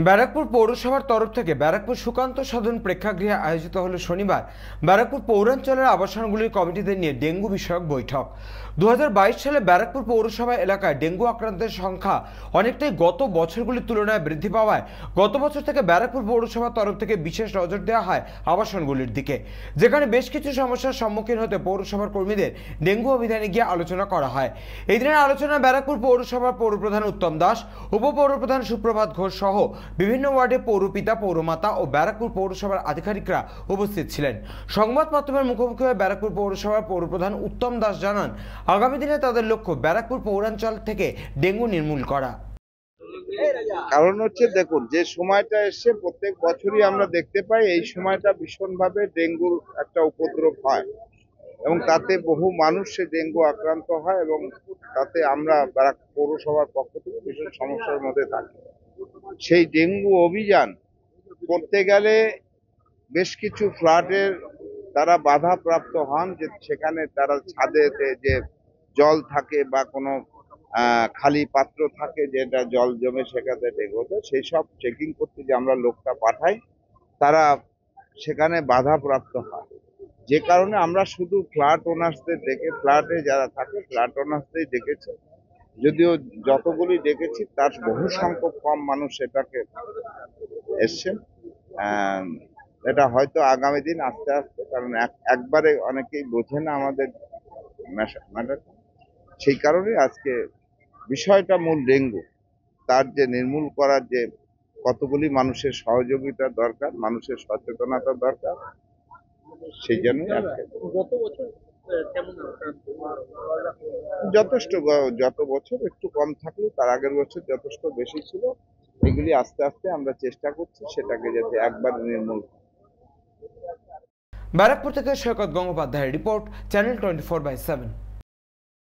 ব্যারাকপুর পৌরসভার তরফ থেকে ব্যারাকপুর সুকান্ত সদন প্রেক্ষাগৃহে আয়োজিত হলো শনিবার ব্যারাকপুর পৌরাঞ্চলের আবাসনগুলির কমিটিদের নিয়ে ডেঙ্গু বিষয়ক বৈঠক। 2022 সালে ব্যারাকপুর পৌরসভা এলাকায় ডেঙ্গু আক্রান্তের সংখ্যা অনেকটাই গত বছরগুলির তুলনায় বৃদ্ধি পাওয়ায় গত বছর থেকে ব্যারাকপুর পৌরসভার তরফ থেকে বিশেষ নজর দেওয়া হয় আবাসনগুলির দিকে, যেখানে বেশ কিছু সমস্যার সম্মুখীন হতে পৌরসভার কর্মীদের ডেঙ্গু অভিযানে গিয়ে আলোচনা করা হয়। এই দিনের আলোচনায় ব্যারাকপুর পৌরসভার পৌরপ্রধান উত্তম দাস, উপপৌরপ্রধান সুপ্রভাত ঘোষ সহ বিভিন্ন ওয়ার্ডে পৌরপিতা, পৌরমাতা ও ব্যারাকপুর পৌরসভার আধিকারিকরা উপস্থিত ছিলেন। সংবাদ মাধ্যমের মুখোমুখি হয়ে ব্যারাকপুর পৌরসভার পৌরপ্রধান উত্তম দাস জানান, আগামী দিনে তাদের লক্ষ্য ব্যারাকপুর পৌরাঞ্চল থেকে ডেঙ্গু নির্মূল করা। কারণ হচ্ছে, দেখুন, যে সময়টা এসছে প্রত্যেক বছরই আমরা দেখতে পাই এই সময়টা ভীষণভাবে ডেঙ্গুর একটা উপদ্রব হয় এবং তাতে বহু মানুষ সে ডেঙ্গু আক্রান্ত হয় এবং তাতে আমরা ব্যারাকপুর পৌরসভার পক্ষ থেকে ভীষণ সমস্যার মধ্যে থাকি। সেই ডেঙ্গু অভিযান করতে গেলে বেশ কিছু ফ্ল্যাটের তারা বাধাপ্রাপ্ত হন, যে সেখানে তারা ছাদে যে জল থাকে বা কোনো খালি পাত্র থাকে যেটা জল জমে সেখানে ডেঙ্গু হতো, সেই সব চেকিং করতে যে আমরা লোকটা পাঠাই তারা সেখানে বাধাপ্রাপ্ত হয়। যে কারণে আমরা শুধু ফ্ল্যাট ওনার্সদের ডেকে, ফ্ল্যাটে যারা থাকে ফ্ল্যাট ওনার্সদের ডেকেছি, যদিও যতগুলি ডেকেছি তার বহু সংখ্যক কম মানুষ সেটাকে এসছেন। এটা হয়তো আগামী দিন আস্তে আস্তে, কারণ একবারে অনেকেই বোঝে না আমাদের ম্যাটার, সেই কারণে আজকে বিষয়টা মূল ডেঙ্গু, তার যে নির্মূল করার যে কতগুলি মানুষের সহযোগিতা দরকার, মানুষের সচেতনতা দরকার, সেই জন্যই আজকে যথেষ্ট, যত বছর একটু কম থাকলেও তার আগের বছর যথেষ্ট বেশি ছিল। এগুলি আস্তে আস্তে আমরা চেষ্টা করছি সেটাকে যাতে একবার নির্মূল। ব্যারাকপুর থেকে সৈকত গঙ্গোপাধ্যায়ের রিপোর্ট, চ্যানেল 24/7।